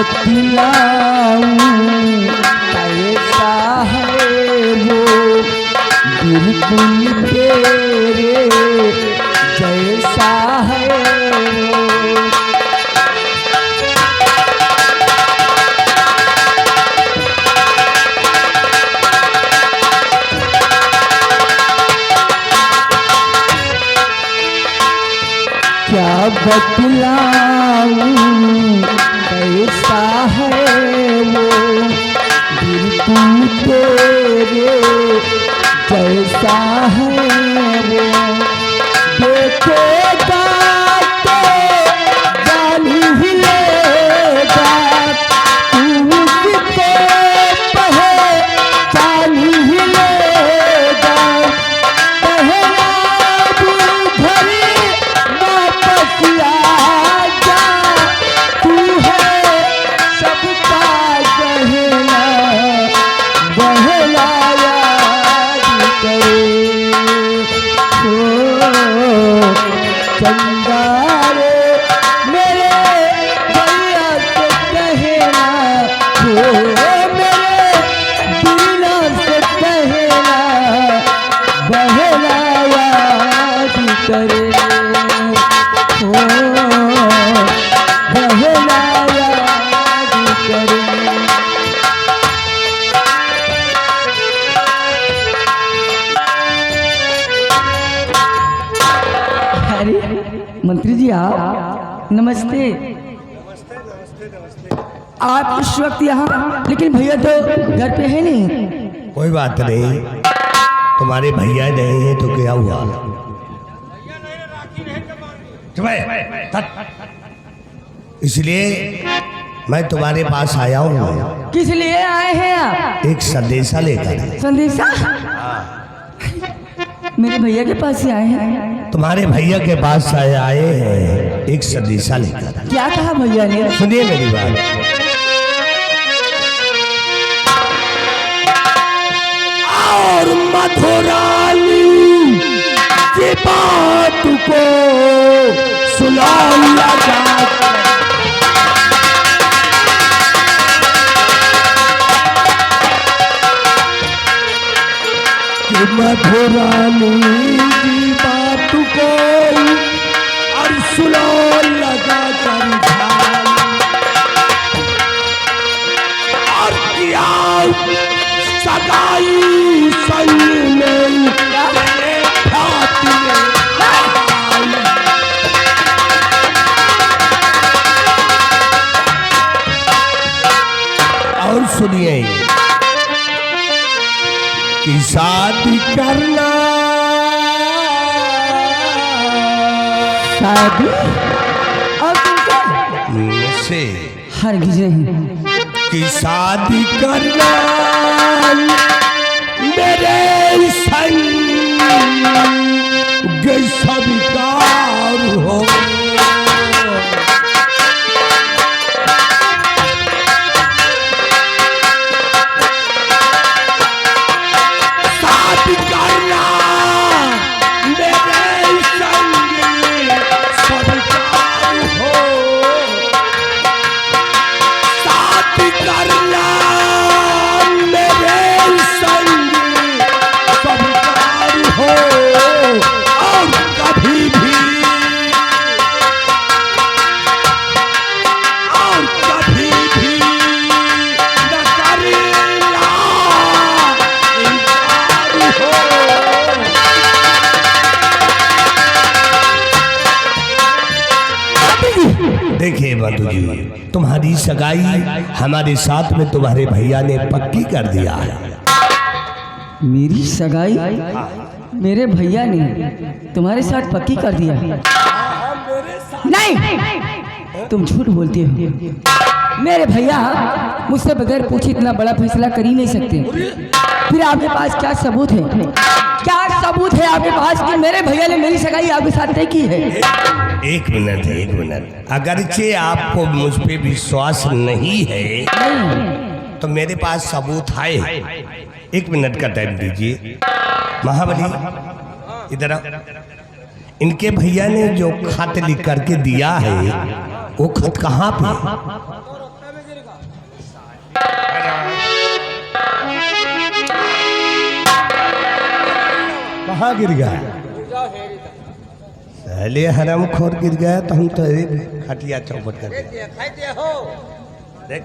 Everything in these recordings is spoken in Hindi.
बतलाऊं कैसा है वो बिल्कुल तेरे जैसा है वो। क्या बतलाऊं कैसा है वो बिल्कुल तेरे जैसा है वो। देखेगा तो जान ही लेगा तू उसको पहचान ही लेगा। पहला घर वापस आजा तू है सबका गहना बहला याद करे चंदारे मेरे भैया से कहना मेरे दीना से कहना बहला याद करे बहला याद करे। मंत्री जी आप नमस्ते। आप इस वक्त यहाँ, लेकिन भैया तो घर पे है नहीं। कोई बात नहीं, तुम्हारे भैया नहीं है तो क्या हुआ? इसलिए मैं तुम्हारे पास आया हूँ। किस लिए आए हैं आप? एक संदेशा लेकर। संदेशा? मेरे भैया के पास ही आए हैं। तुम्हारे भैया के पास आए हैं एक संदेशा लेकर। क्या कहा भैया ने? सुनिए मेरी बात। और मधुरानी की बात को सुना लगा मधुरानी की बात को और सुनो लगा कर और किया सगाई संग में और सुनिए कि शादी करना शादी और से हरगिज नहीं कि शादी करना मेरे संग स्वीकार हो। देखिए बंधु जी, तुम्हारी सगाई हमारे साथ में तुम्हारे भैया ने पक्की कर दिया है। मेरी सगाई मेरे भैया ने तुम्हारे साथ पक्की कर दिया? नहीं, तुम झूठ बोलते हो। मेरे भैया मुझसे बगैर पूछे इतना बड़ा फैसला कर ही नहीं सकते। फिर आपके पास क्या सबूत है? क्या सबूत है आपके पास कि मेरे भैया ने मेरी सगाई आपके साथ तय की है? एक मिनट, अगरचे आपको मुझ पे विश्वास नहीं है तो मेरे पास सबूत है। एक मिनट का टाइम दीजिए। महाबली इधर इनके भैया ने जो खत लिख करके दिया है वो खत कहाँ पे? कहाँ गिर गया? पहले हराम खोर गिर गया तो हम तो खटिया चौपट कर देख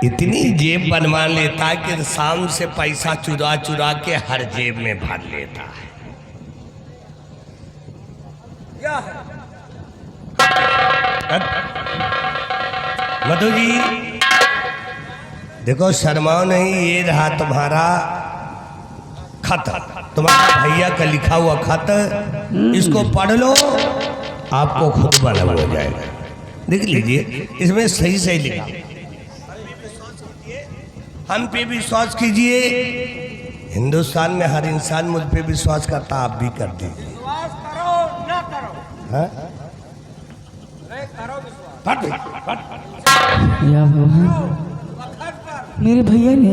इतनी जेब बनवा लेता है कि शाम से पैसा चुरा चुरा के हर जेब में भर लेता है। मधु जी देखो शर्माओ नहीं, ये रहा तुम्हारा खत, तुम्हारा भैया का लिखा हुआ खत, इसको पढ़ लो आपको खुद मालूम हो जाएगा। देख लीजिए इसमें सही सही लिखा। हम पे विश्वास कीजिए, हिंदुस्तान में हर इंसान मुझ पे विश्वास करता, आप भी कर दीजिए। विश्वास करो ना करो, हाँ? नहीं करो विश्वास। या भगवान, वक्त पर मेरे भैया ने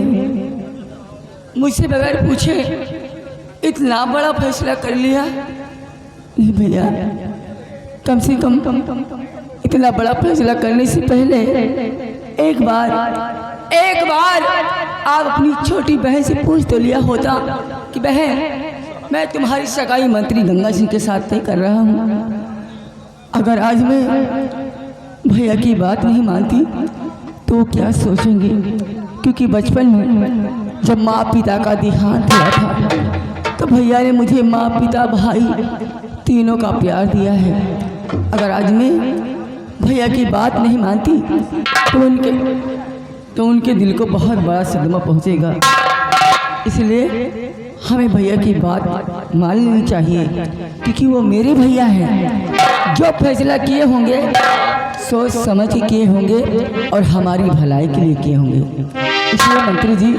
मुझसे बगैर पूछे इतना बड़ा फैसला कर लिया। नहीं भैया, कम से कम इतना बड़ा फैसला करने से पहले एक बार आप अपनी छोटी बहन से पूछ तो लिया होता कि बहन, मैं तुम्हारी सगाई मंत्री गंगा सिंह के साथ तय कर रहा हूँ। अगर आज मैं भैया की बात नहीं मानती तो क्या सोचेंगे? क्योंकि बचपन में जब माँ पिता का देहांत हुआ था तो भैया ने मुझे माँ पिता भाई तीनों का प्यार दिया है। अगर आज मैं भैया की बात नहीं मानती तो उनके दिल को बहुत बड़ा सदमा पहुंचेगा। इसलिए हमें भैया की बात मान लेनी चाहिए, क्योंकि वो मेरे भैया हैं। जो फैसला किए होंगे सोच समझ के किए होंगे और हमारी भलाई के लिए किए होंगे। इसलिए मंत्री जी,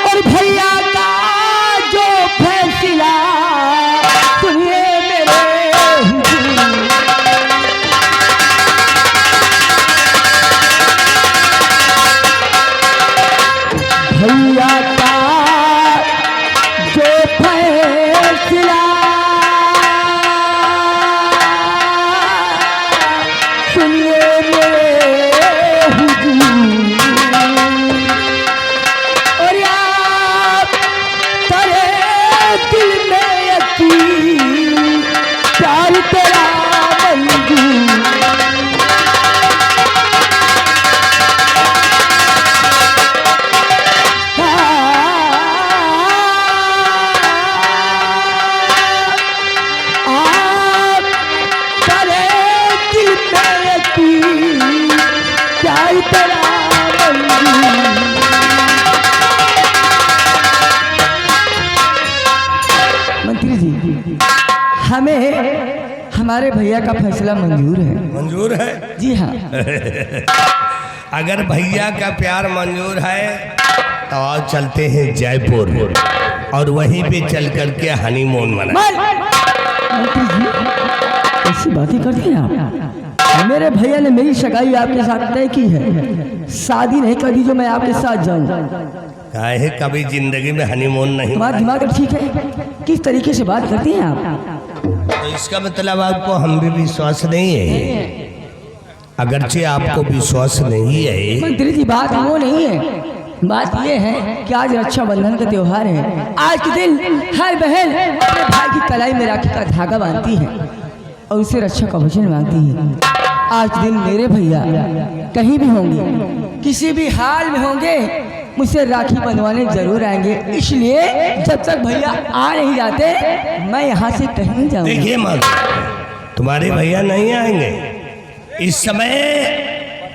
और भैया का जो फैसला सुनिए मेरे भैया का जो फैसला सुनिए मेरे हुजूर, और यार तेरे दिल में यकीन प्यार तेरा मंजूर। मंत्री जी, हमें हमारे भैया का फैसला मंजूर है। मंजूर है? जी हाँ। अगर भैया का प्यार मंजूर है तो आओ चलते हैं जयपुर और वहीं पे चल करके हनीमून मना। मंत्री जी, ऐसी बातें करते हैं आप? मेरे भैया ने मेरी सगाई आपके साथ तय की है, शादी नहीं कर दी जो मैं आपके साथ जाऊं। काहे कभी जिंदगी में हनीमून नहीं? तुम्हारा दिमाग ठीक है? किस तरीके से बात करती हैं आप? तो इसका मतलब आपको हम भी विश्वास नहीं है? अगरचे आपको विश्वास नहीं है। मंत्री जी, बात वो नहीं है, बात ये है कि आज रक्षाबंधन का त्योहार है। आज के दिन हर बहन अपने भाई की कलाई में राखी का धागा बांधती है और उसे रक्षा का वचन मांगती है। आज दिन मेरे भैया कहीं भी होंगे, किसी भी हाल में होंगे, मुझसे राखी बंधवाने जरूर आएंगे। इसलिए जब तक भैया आ नहीं जाते मैं यहाँ से कहीं नहीं जाऊंगा। देखिए मालूम, तुम्हारे भैया नहीं आएंगे इस समय।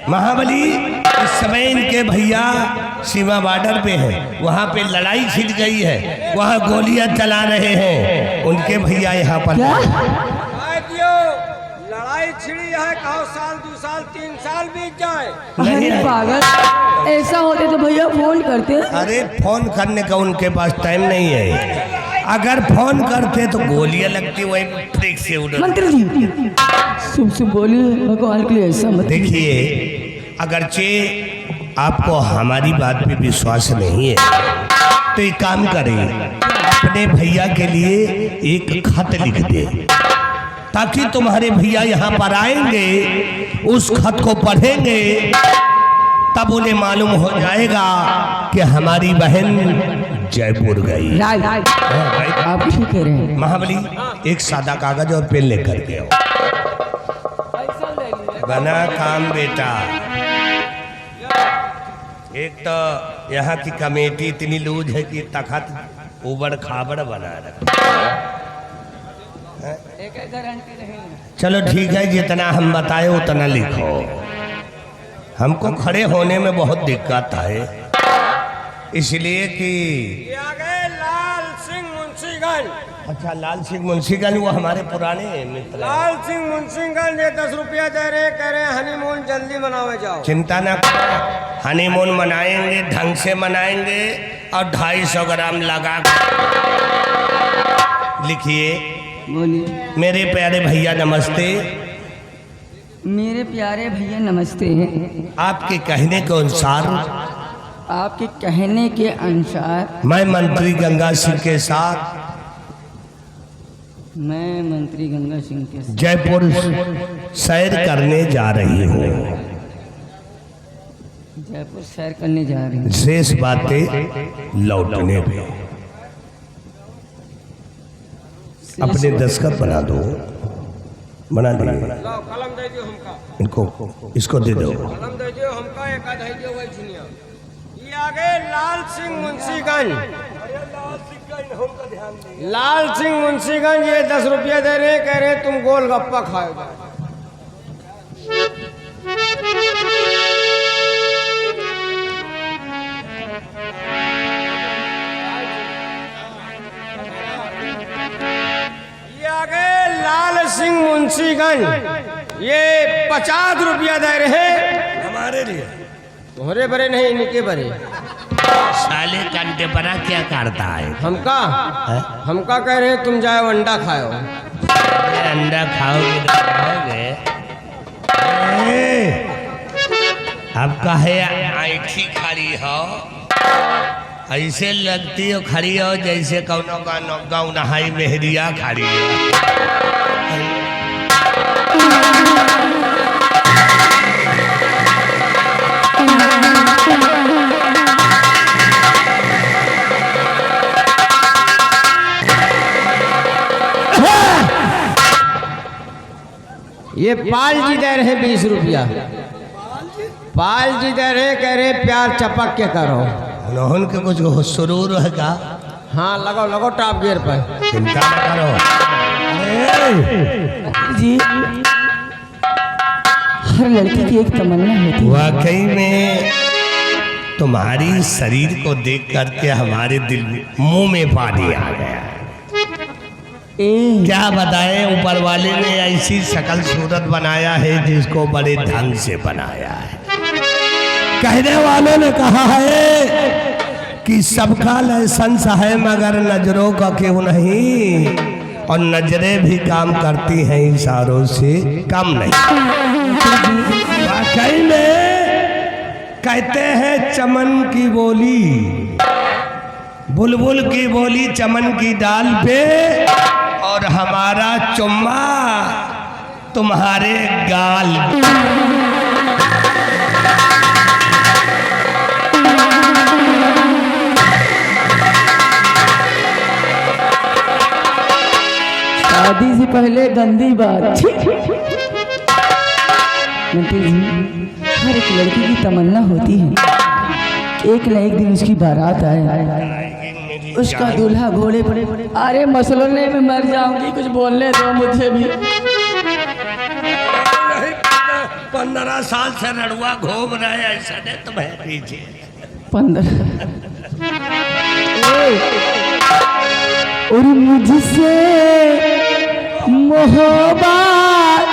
महाबली, इस समय इनके भैया सीमा बॉर्डर पे हैं, वहाँ पे लड़ाई छिड़ गई है, वहाँ गोलियां चला रहे हैं। उनके भैया यहाँ पर क्या? लड़ाई छिड़ी है, कहो साल 2 साल 3 साल बीत जाए। नहीं अरे पागल, ऐसा होते तो भैया फोन करते। अरे फोन करने का उनके पास टाइम नहीं है। अगर फोन करते तो गोलियां लगती, वही ट्रिक से उड़। मंत्री जी, शुभ शुभ बोलिए, भगवान के लिए ऐसा मत। देखिए, अगरचे आपको हमारी बात पे विश्वास नहीं है तो एक काम करें, अपने भैया के लिए एक खत लिख दे। ताकि तुम्हारे भैया यहाँ पर आएंगे, उस खत को पढ़ेंगे, तब उन्हें मालूम हो जाएगा कि हमारी बहन जयपुर गई। राइट, आप ठीक कह रहे हैं। महाबली, एक सादा कागज और पेन लेकर के आओ। बना काम बेटा। एक तो यहाँ की कमेटी इतनी लूज है कि तखत उबड़ खाबड़ बना रहा। चलो ठीक है, जितना हम बताए उतना लिखो। हमको खड़े होने में बहुत दिक्कत है, इसलिए कि ये आ गए लाल सिंह मुंशीगंज। अच्छा, लाल सिंह मुंशीगंज वो हमारे पुराने मित्र हैं। लाल सिंह मुंशीगंज ये 10 रुपया दे रहे, कह रहे हनीमून जल्दी मनावे जाओ। चिंता ना करो, हनीमून मनाएंगे, ढंग से मनाएंगे और 250 ग्राम लगा। लिखिए। बोलिए। मेरे प्यारे भैया नमस्ते। मेरे प्यारे भैया नमस्ते। आपके कहने के अनुसार, आपके कहने के अनुसार मैं मंत्री गंगा सिंह के साथ मैं मंत्री गंगा सिंह के साथ जयपुर सैर करने जा रही हूँ। जयपुर सैर करने जा रही हूँ। शेष बातें लौटने पे। अपने दस्तखत बना दो। बना दिए। लाओ कलम दे दियो हमका। इनको इसको दे दो। कलम दे दियो हमका, एक आध दे दियो वही झिनिया। ये आ गए लाल सिंह मुंशीगंज। लाल सिंह मुंशीगंज ये 10 रुपया दे रहे, कह रहे तुम गोलगप्पा खाओ। ये आ गए लाल सिंह मुंशीगंज ये 50 रुपया दे रहे हमारे लिए। तुम्हारे बरे नहीं, इनके बरे। साले कंटे परा क्या करता है? हमका है? हमका कह रहे तुम जाओ अंडा खाओ। अंडा खाओगे तो खाओगे। अब कहे आँखी खड़ी हो, ऐसे लगती हो खड़ी हो जैसे कौनो का गाँव नहाई मेहरिया खड़ी हो। ये पाल जी दे रहे 20 रुपया। पाल जी दे रहे, कह रहे प्यार चपक के करो। उन्होंने के कुछ सुरूर है का? हाँ लगाओ लगाओ टॉप गियर पर। चिंता न करो। जी, हर लड़की की एक तमन्ना होती है। वाकई में तुम्हारी शरीर को देख करके हमारे दिल मुंह में पानी आ गया। क्या बताएं, ऊपर वाले ने ऐसी शकल सूरत बनाया है जिसको बड़े ढंग से बनाया है। कहने वालों ने कहा है कि सबका लाइसेंस है मगर नजरों का क्यों नहीं, और नजरें भी काम करती हैं इशारों से कम नहीं। वाकई में कहते हैं चमन की बोली, बुलबुल की बोली चमन की डाल पे, और हमारा चुम्मा तुम्हारे गाल। शादी से पहले गंदी बात। मंत्री जी, हर एक लड़की की तमन्ना होती है एक न एक दिन उसकी बारात आए, उसका दूल्हा घोड़े पर। अरे मसलने में मर जाऊंगी, कुछ बोलने दो मुझे भी। 15 साल से रड़ुआ घूम रहा है, ऐसा नहीं तुम्हें पीछे 15। और मुझसे मोहब्बत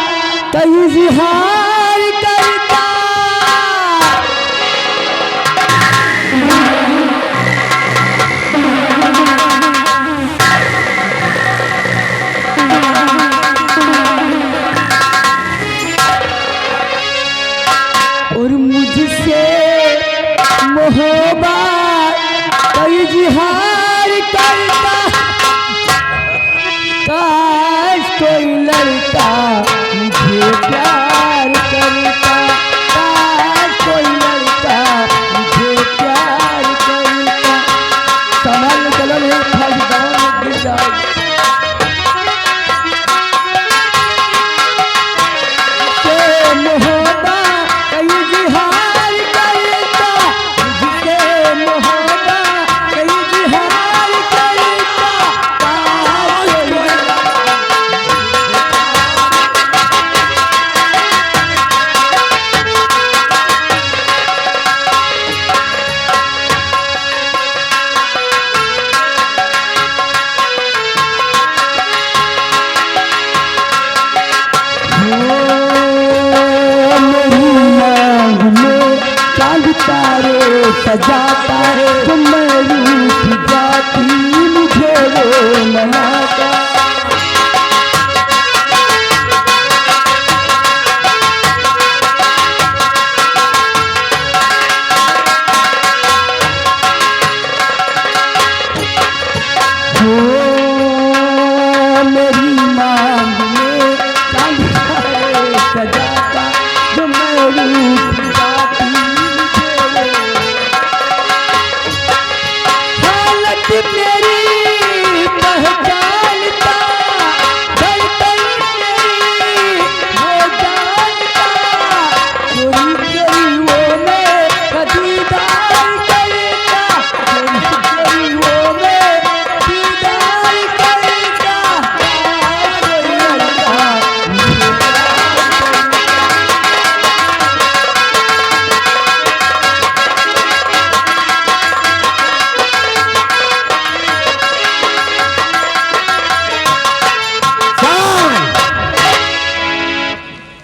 का इज़हार करता, और मुझसे मोहब्बत का इज़हार करता, काश कोई लड़का लड़का मुझे प्यार करता, काश कोई लड़का मुझे प्यार करता। संभाल के चलो रे, फंस जाओ मैं गिर जाओ। सजाता है तो मैं रूठ जाती, मुझे वो मनाता। मेरी मांग में चांद सजाता तो मैं रूठ जाती, मेरी पहचानता, धड़कन मेरी वो जानता, चोरी वो मैं दीदार करता, चोरी वो मैं दीदार करता।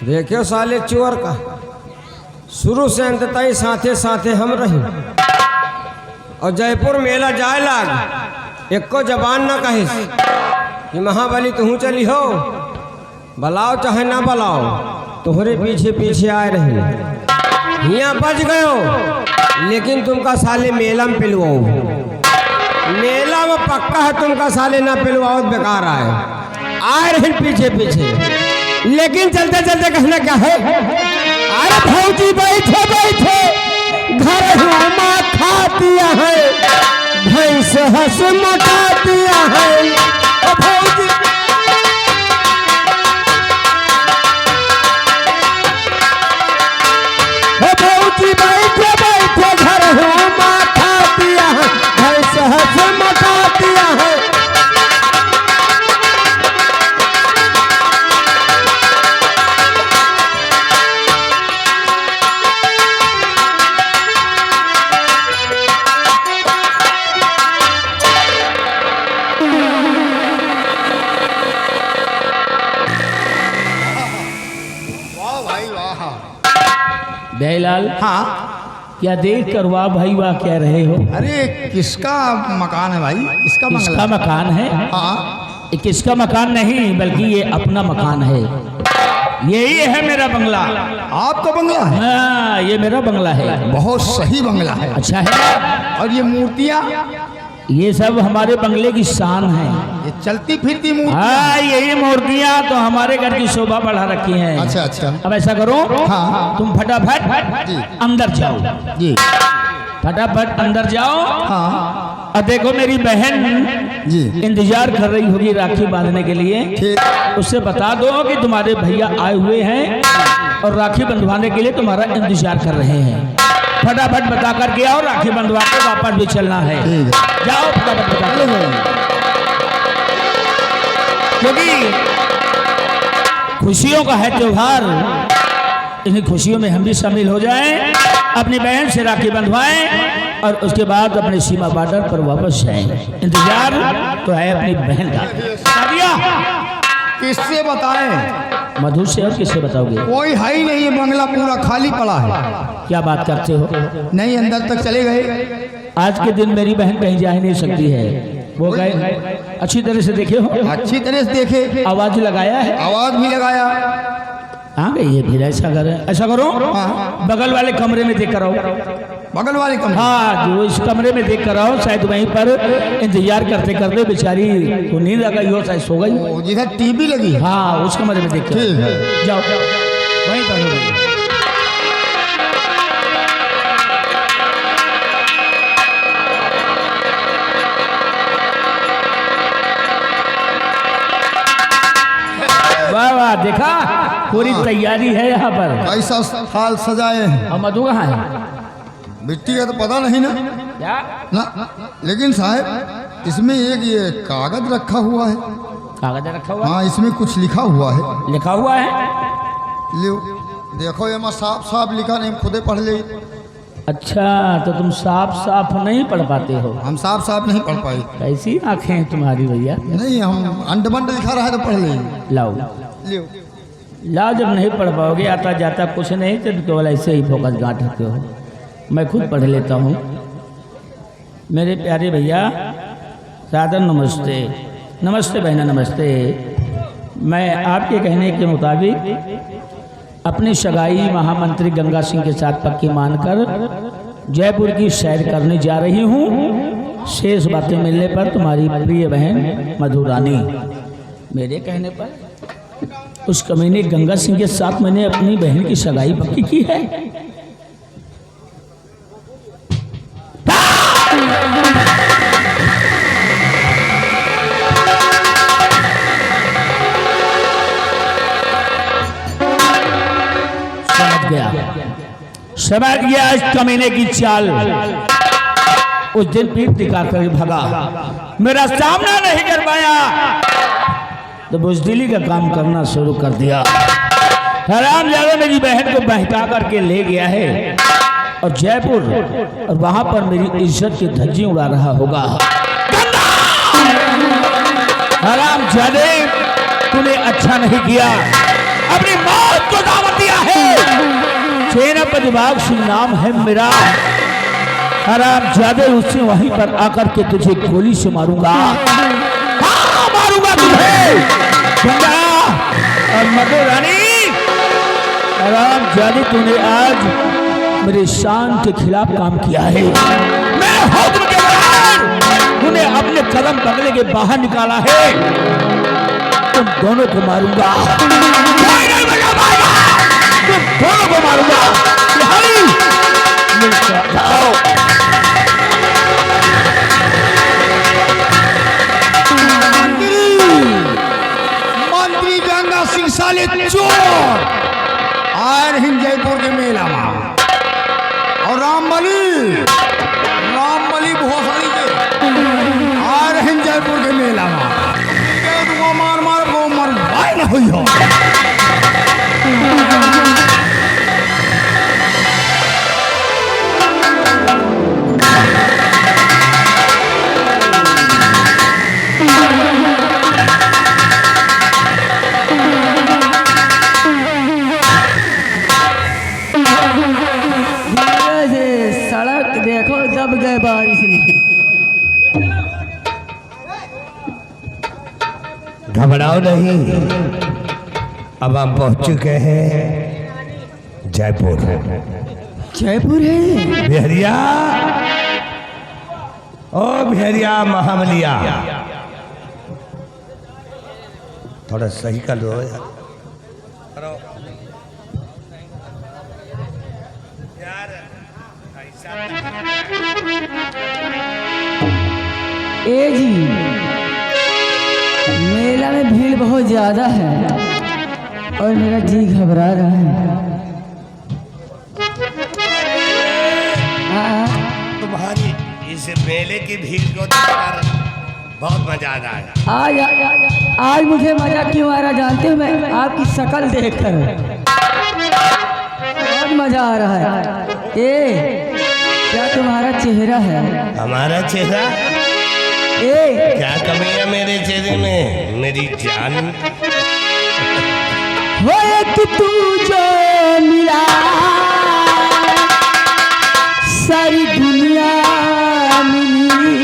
देखियो साले चोर का, शुरू से अंत तक साथे साथे हम रही, और जयपुर मेला जाए लाग एको जबान न कहिस कि महाबली तू चली हो, बलाओ चाहे ना बलाओ तुम्हारे पीछे पीछे आए रहे। यहाँ बच गयो, लेकिन तुमका साले मेला में पिलवाओ, मेला में पक्का है तुमका साले ना पिलवाओ, बेकार आए रहे पीछे पीछे। लेकिन चलते चलते कहना क्या है, अरे भौजी बैठे बैठे घर माँ खातिया है, भैंस हंस मटातिया है। भौजी भौजी बैठे बैठे घर माँ खातिया है, भैंस हंस मटातिया है। बेलाल, हाँ, क्या देख कर वाह भाई वाह कह रहे हो? अरे किसका मकान है भाई, किसका किसका बंगला? मकान है? हाँ, ये किसका मकान नहीं, बल्कि ये अपना मकान है। यही है मेरा बंगला। आपका बंगला है? हाँ, ये मेरा बंगला है। बहुत सही बंगला है। अच्छा है। और ये मूर्तियाँ, ये सब हमारे बंगले की शान है। ये चलती फिरती मूर्तियाँ? हाँ, यही मूर्तियाँ तो हमारे घर की शोभा बढ़ा रखी हैं। अच्छा अच्छा। अब ऐसा करो, हाँ। तुम फटाफट जी। अंदर जाओ, जी फटाफट अंदर जाओ। हाँ और देखो मेरी बहन जी इंतजार कर रही होगी राखी बांधने के लिए। ठीक। उससे बता दो कि तुम्हारे भैया आए हुए हैं और राखी बंधवाने के लिए तुम्हारा इंतजार कर रहे हैं। फटाफट बता करके आओ, राखी बंधवा के वापस भी चलना है। ठीक है। जाओ फटाफट बता चलो दो। भाई। क्योंकि खुशियों का है त्योहार, इन खुशियों में हम भी शामिल हो जाएं, अपनी बहन से राखी बंधवाएं और उसके बाद अपने सीमा बॉर्डर पर वापस जाएं। इंतजार तो है अपनी बहन का। सादिया, किससे बताएं? मधु से और किससे बताओगे? कोई है ही नहीं, ये बंगला पूरा खाली पड़ा है। क्या बात करते हो? नहीं, अंदर तक चले गए। आज के दिन मेरी बहन कहीं जा ही नहीं सकती है। वो गए, अच्छी तरह से देखे हो? अच्छी तरह से देखे, आवाज लगाया है? आवाज भी लगाया। आ गई है फिर ऐसा करें, ऐसा करो हाँ। बगल वाले कमरे में देख कर आओ। बगल वाले कमरे। हाँ जो इस कमरे में देख कर आओ, शायद वहीं पर इंतजार करते करते बेचारी को नींद आ गई हो, शायद सो गई। वो जिधर टीवी लगी है। हाँ उस कमरे में देख कर ठीक है। जाओ वहीं पर हो गई। वाह वाह, देखा पूरी तैयारी है यहाँ पर। ऐसा थाल सजाए हैं। और मधु कहाँ है? मिट्टी का तो पता नहीं ना। क्या ना लेकिन साहब इसमें एक ये कागज रखा हुआ है। कागज रखा हुआ है? हाँ इसमें कुछ लिखा हुआ है। लिखा हुआ है? लो देखो ये मैं साफ साफ लिखा नहीं, खुदे पढ़ ले। अच्छा तो तुम साफ साफ नहीं पढ़ पाते हो? हम साफ साफ नहीं पढ़ पाए। कैसी आंखें हैं तुम्हारी भैया? नहीं हम अंडबंड लिखा रहा है तो पढ़ ले। लाओ लियो लाओ, जब नहीं पढ़ पाओगे आता जाता कुछ नहीं तो केवल ऐसे ही फोकस गांठ रखे हो। मैं खुद पढ़ लेता हूँ। मेरे प्यारे भैया सादर नमस्ते। नमस्ते बहना नमस्ते। मैं आपके कहने के मुताबिक अपनी सगाई महामंत्री गंगा सिंह के साथ पक्की मानकर जयपुर की सैर करने जा रही हूँ। शेष बातें मिलने पर तुम्हारी प्रिय बहन मधु रानी। मेरे कहने पर उस कमीने गंगा सिंह के साथ मैंने अपनी बहन की सगाई पक्की की है। समझ गया इस कमीने की चाल। उस दिन पीठ दिखा कर भगा, मेरा सामना नहीं कर पाया तो बुजदिली का काम करना शुरू कर दिया। हराम ज्यादा मेरी बहन को बहका करके ले गया है और जयपुर, और वहां पर मेरी इज्जत की धज्जी उड़ा रहा होगा। हराम ज्यादा तूने अच्छा नहीं किया, अपनी मौत को दावत दिया है। सेनापति बाग सिंह नाम है मेरा। हराम ज्यादा उससे वहीं पर आकर के तुझे गोली से मारूंगा। हाँ मारूंगा तुझे गंगा और मधु रानी। हराम ज्यादा तूने आज मेरे शान के खिलाफ काम किया है। मैं हुक्म के बगैर तूने अपने कदम बगले के बाहर निकाला है। तुम दोनों को मारूंगा, कोई नहीं बचा पाएगा। तुम दोनों को मारूंगा। जाओ मंत्री गंगा सिंह साले चोर आए रहे जयपुर के मेला में। और रामबली भोसड़ी के आए रहे जयपुर के मेला में। वो मार मार वो मर भाई ना हुई हो। सड़क देखो दब गए बारिश में। घबराओ नहीं, अब हम पहुंच चुके हैं जयपुर। जयपुर है बिहरिया, ओ बिहरिया महाबलिया, थोड़ा सही कर दो यार। ए जी मेला में भीड़ बहुत ज्यादा है और मेरा जी घबरा रहा है। तुम्हारी इस मेले की भीड़ को देखकर बहुत मजा आ रहा है। आज मुझे मजा क्यों आ रहा जानते हो? मैं आपकी शक्ल देखकर बहुत मजा आ रहा है। ए क्या तुम्हारा चेहरा है? हमारा चेहरा? ए क्या कमी है मेरे चेहरे में मेरी जान? हो एक तू जो मिला सारी दुनिया मिली।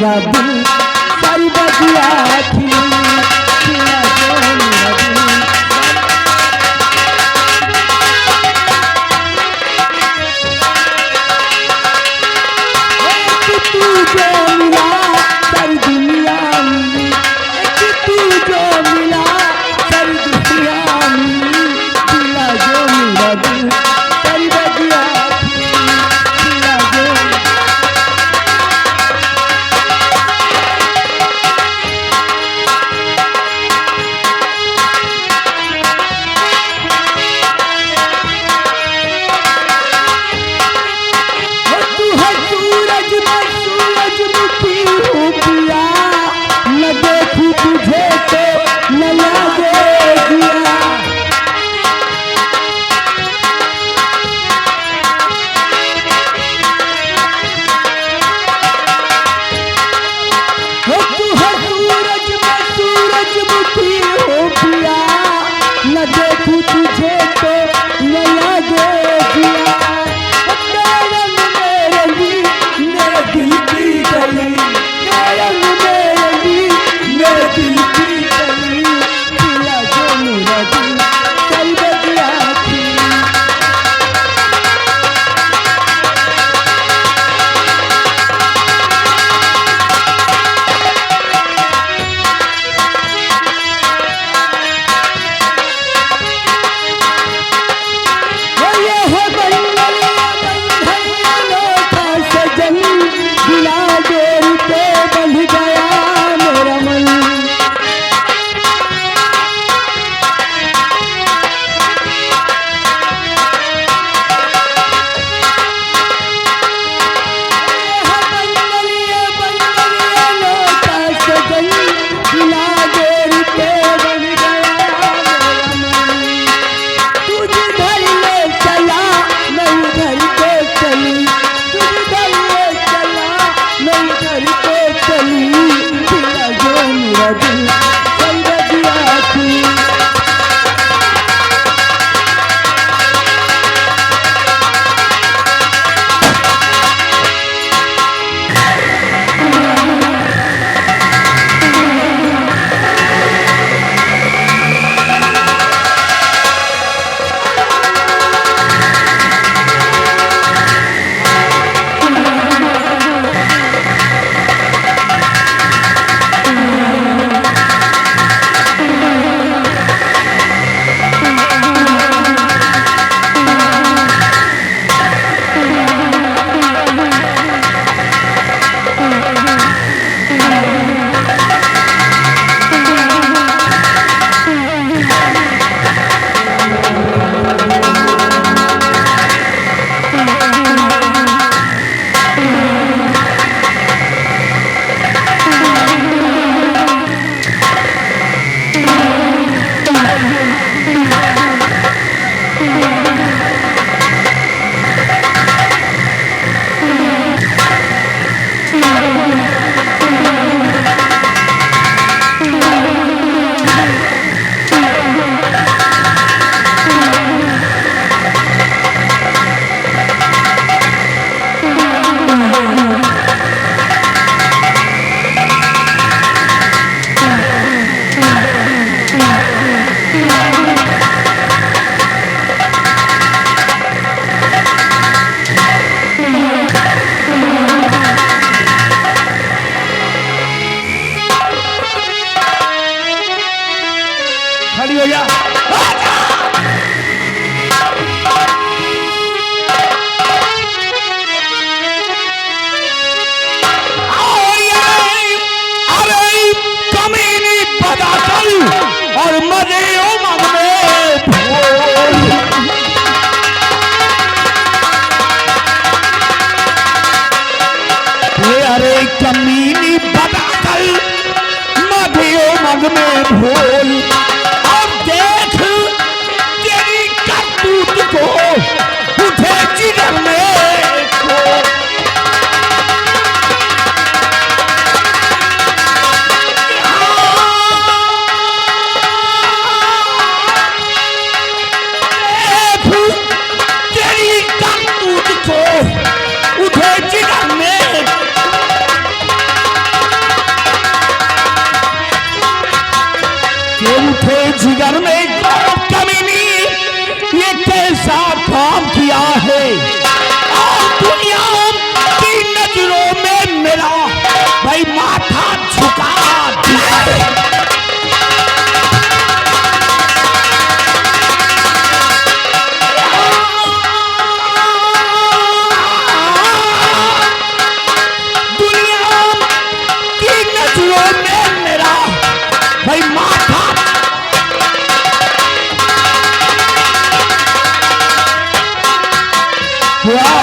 मेरा दिल सारी बगिया खिली खिला जो मेरा दिल। एक तू जो मिला सारी दुनिया मिली, एक तू जो मिला सारी दुनिया मिली, खिला जो मेरा दिल सारी बगिया खिली खिला जो।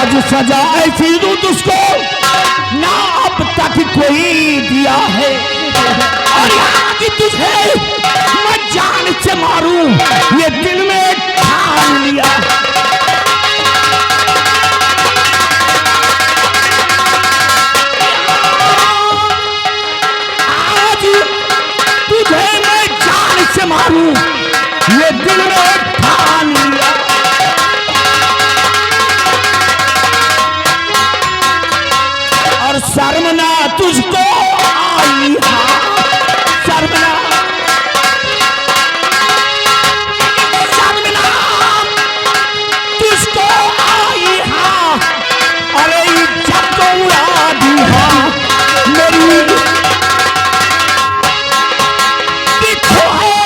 आज सजा ऐसी दूं तुझको ना अब तक कोई दिया है, और आज तुझे मैं जान से मारूं ये दिल में ठान लिया। आज तुझे मैं जान से मारूं ये दिल में ठान लिया। और शर्मना तुझको आई, शर्मना तुझको आई, अरे इज्जत को उड़ा दी मेरी दिखो है,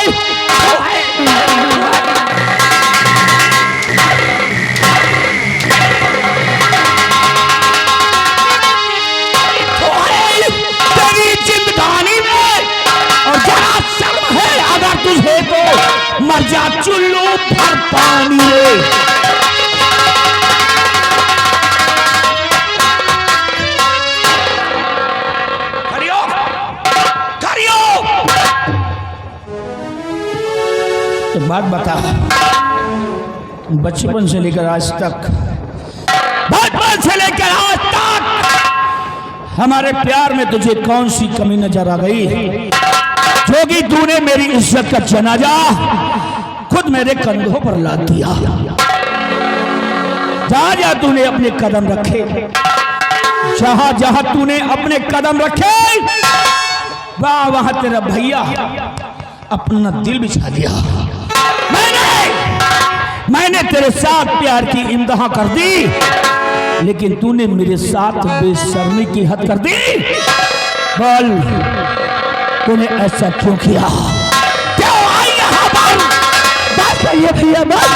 तेरी जिंदगानी में, और जरा शर्म है अगर तुझे तो मर जा चुल्लू भर पानी में। करियो करियो एक बात बता, बचपन से लेकर आज तक, बचपन से लेकर आज तक हमारे प्यार में तुझे कौन सी कमी नजर आ गई जो कि तूने मेरी इज्जत का जनाजा खुद मेरे कंधों पर लाद दिया। जहां जहां तूने अपने कदम रखे, जहां जहां तूने अपने कदम रखे, वहां वहां तेरा भैया अपना दिल बिछा दिया। मैंने तेरे साथ प्यार की इम्तिहा कर दी, लेकिन तूने मेरे साथ बेशर्मी की हद कर दी। बोल तूने ऐसा क्यों किया? क्यों आई यहाँ पर? बात करिए भैया, बात।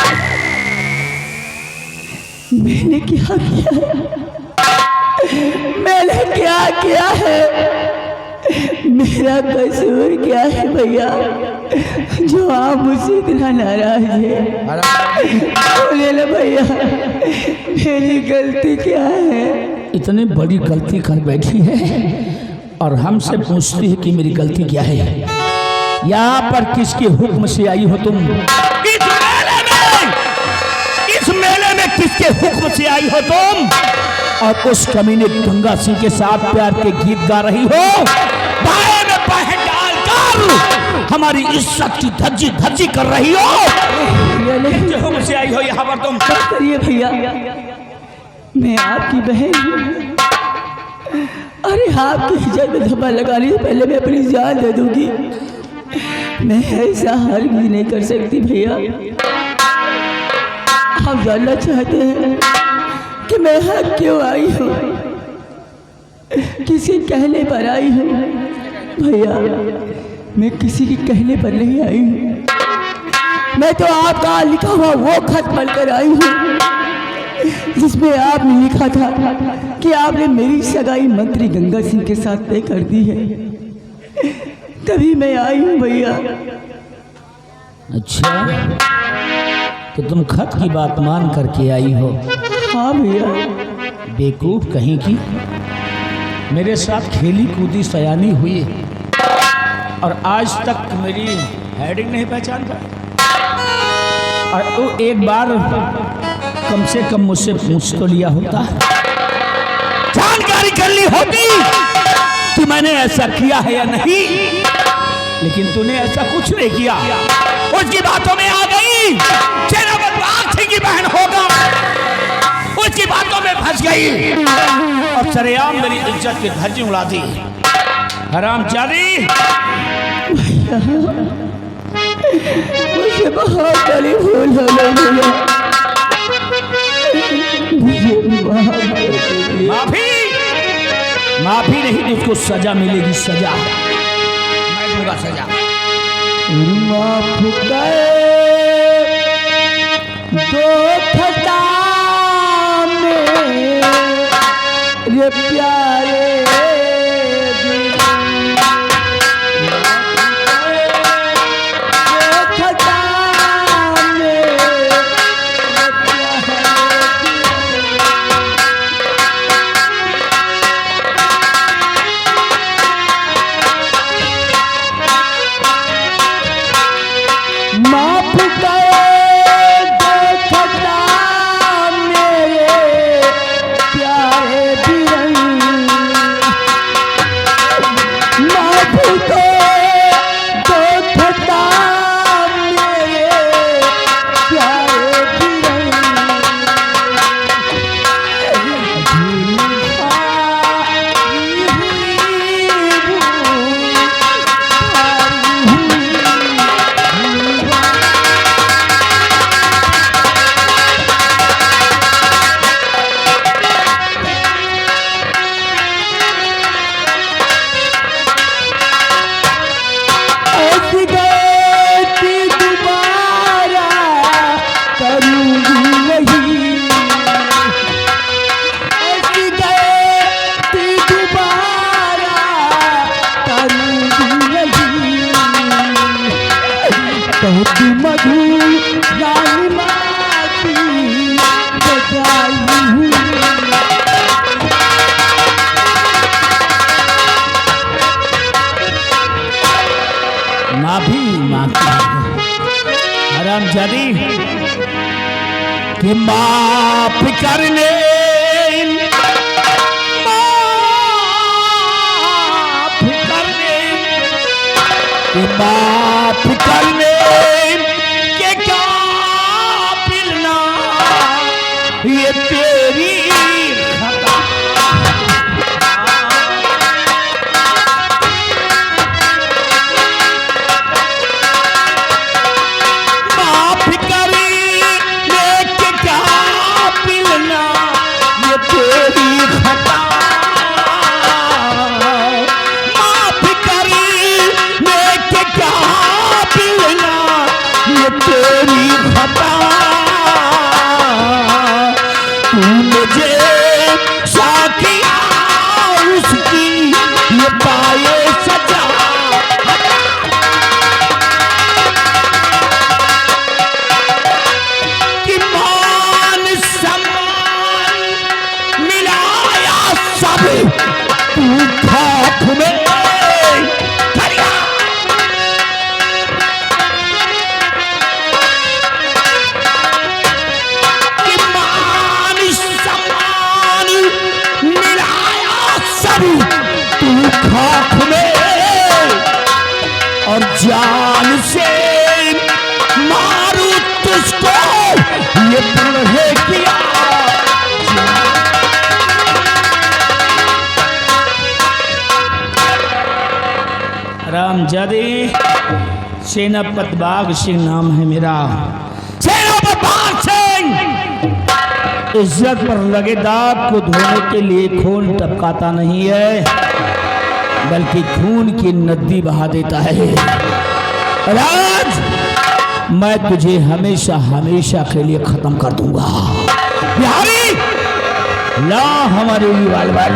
मैंने क्या किया? मैंने क्या किया है? मेरा कसूर क्या है भैया जो आप मुझसे इतना नाराज है? बोले ना भैया, मेरी गलती क्या है? इतनी बड़ी गलती कर बैठी है और हमसे पूछती है कि मेरी गलती क्या है। यहाँ पर किसके हुक्म से आई हो तुम? इस मेले में किसके हुक्म से आई हो तुम? और उस कमीने गंगा सिंह के साथ प्यार के गीत गा रही हो, बाएं में बाएं डालकर हमारी इज्जत की धज्जी धज्जी कर रही हो। किसके हुक्म से आई हो यहाँ पर तुम? करिए भैया, मैं आपकी बहन हूँ। अरे आपकी इज्जत में धब्बा लगाने से पहले मैं अपनी जान दे दूंगी। मैं ऐसा हरगिज़ नहीं कर सकती भैया। आप जानना चाहते हैं कि मैं यहाँ क्यों आई हूँ, किसी कहने पर आई हूँ? भैया, मैं किसी के कहने पर नहीं आई हूँ। मैं तो आपका लिखा हुआ वो खत पढ़कर आई हूँ जिसमें आपने लिखा था कि आपने मेरी सगाई मंत्री गंगा सिंह के साथ तय कर दी है। तभी मैं आई हूँ भैया। अच्छा, तो तुम खत की बात मान करके आई हो? हाँ भैया। बेवकूफ कहीं की, मेरे साथ खेली कूदी सयानी हुई और आज तक मेरी हेडिंग नहीं पहचानता। और तो एक बार कम से कम मुझसे पूछ तो लिया होता, जानकारी कर ली होती कि मैंने ऐसा किया है या नहीं। लेकिन तूने ऐसा कुछ नहीं किया, उसकी बातों में आ गई। बाग सिंह की बहन होगा, उसकी बातों में फंस गई और सरेआम मेरी इज्जत की धज्जी उड़ा दी। हरामजादी, मुझे बहुत बड़ी भूल हो गई है। मुझे माफी माफी नहीं, तुझको सजा मिलेगी। सजा मैं दूंगा, सजा। माफ गए दो खता मेरे प्यारे, कि माफ करने माफ करने के काबिल ना ये तेरी खता। माफ करने के काबिल ना ये तेरी खता। तेरी खता तू मुझे साकिया उसकी ये पाए सजा। कि मान सम्मान मिलाया सब तू खाक में खाक में और जान से मारू तुझको ये तुम्हें किया। रामजादे सेनापति बाग सिंह नाम है मेरा। सेनापति बाग सिंह इज्जत पर लगे दाग को धोने के लिए खून टपकाता नहीं है बल्कि खून की नदी बहा देता है। राज मैं तुझे हमेशा हमेशा के लिए खत्म कर दूंगा। बिहारी ला हमारे रिवाल्वर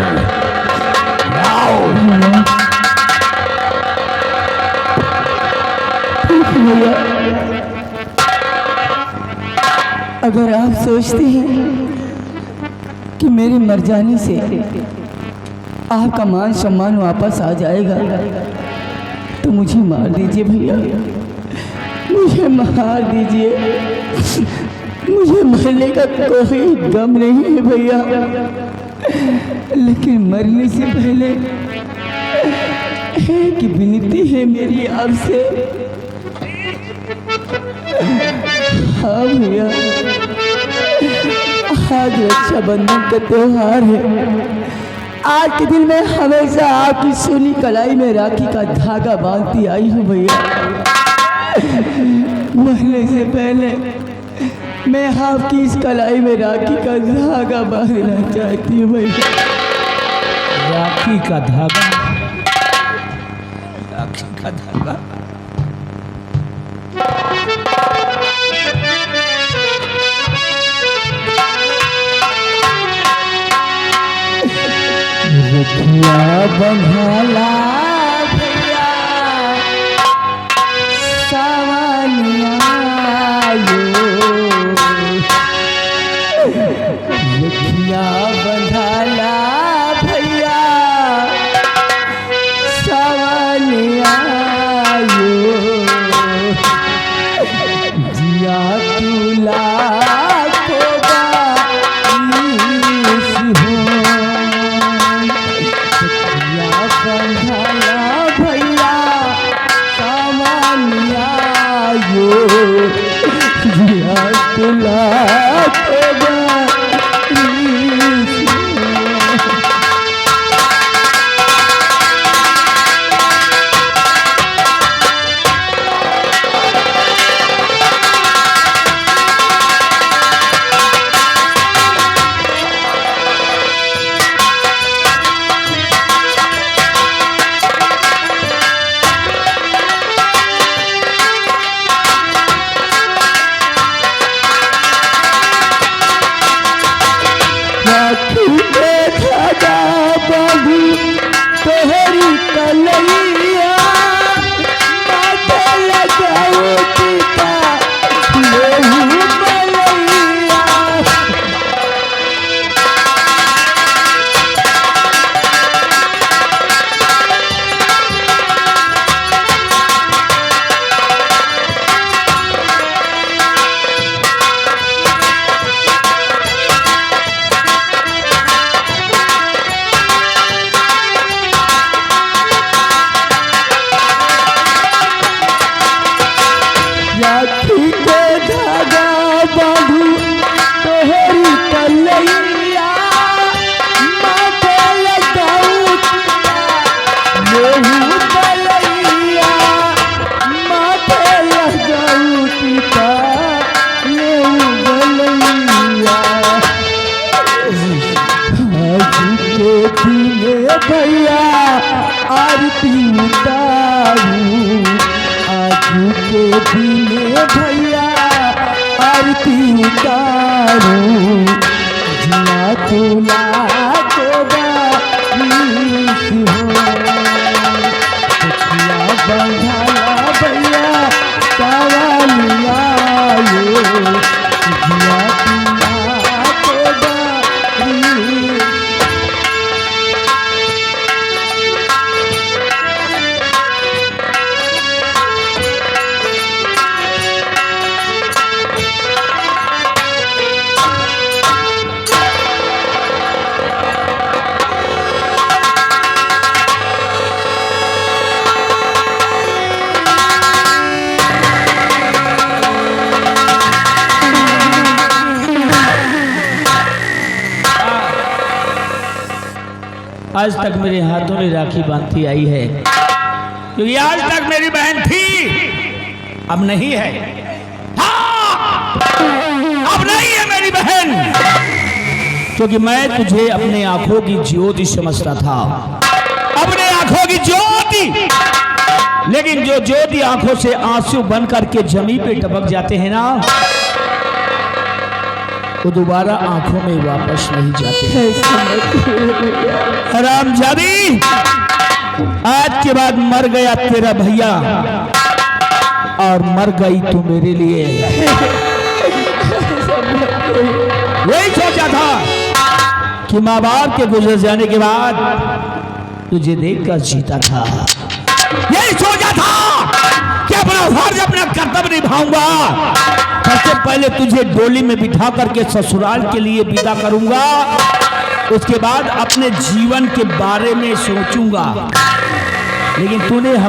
लाओ। अगर आप सोचते हैं कि मेरे मर जाने से आपका मान सम्मान वापस आ जाएगा तो मुझे मार दीजिए भैया, मुझे मार दीजिए। मुझे मरने का कोई गम नहीं है भैया, लेकिन मरने से पहले एक विनती है मेरी आपसे। हाँ भैया, आज रक्षाबंधन का त्योहार है। आज के दिन मैं हमेशा आपकी सोनी कलाई में राखी का धागा बांधती आई हूँ भैया। मरने से पहले मैं आपकी इस कलाई में राखी का धागा बांधना चाहती हूँ भैया। राखी का धागा, राखी का धागा। रखिया बंधाला भैया सावनिया यो, रखिया बंधाला भैया सावनिया यो, जिया तुला उतारूं जिया तुला को बारिश हो सखिया बंधाया भैया कावलिया ये जिया तुला को बारिश। आज तक मेरे हाथों में राखी बांधती आई है, क्योंकि आज तक मेरी बहन थी, अब नहीं है। हाँ, अब नहीं है मेरी बहन, क्योंकि मैं तुझे अपने आंखों की ज्योति समझता था, अपने आंखों की ज्योति। लेकिन जो ज्योति आंखों से आंसू बन करके जमीन पे टपक जाते हैं ना, वो दोबारा आंखों में वापस नहीं जाते। हरामजादी, आज के बाद मर गया तेरा भैया और मर गई तू मेरे लिए। यही सोचा था कि माँ बाप के गुजर जाने के बाद तुझे देखकर जीता था। यही सोचा था कि अपना फर्ज, अपना कर्तव्य निभाऊंगा। सबसे पहले तुझे डोली में बिठा करके ससुराल के लिए विदा करूंगा, उसके बाद अपने जीवन के बारे में सोचूंगा। लेकिन तूने हमारे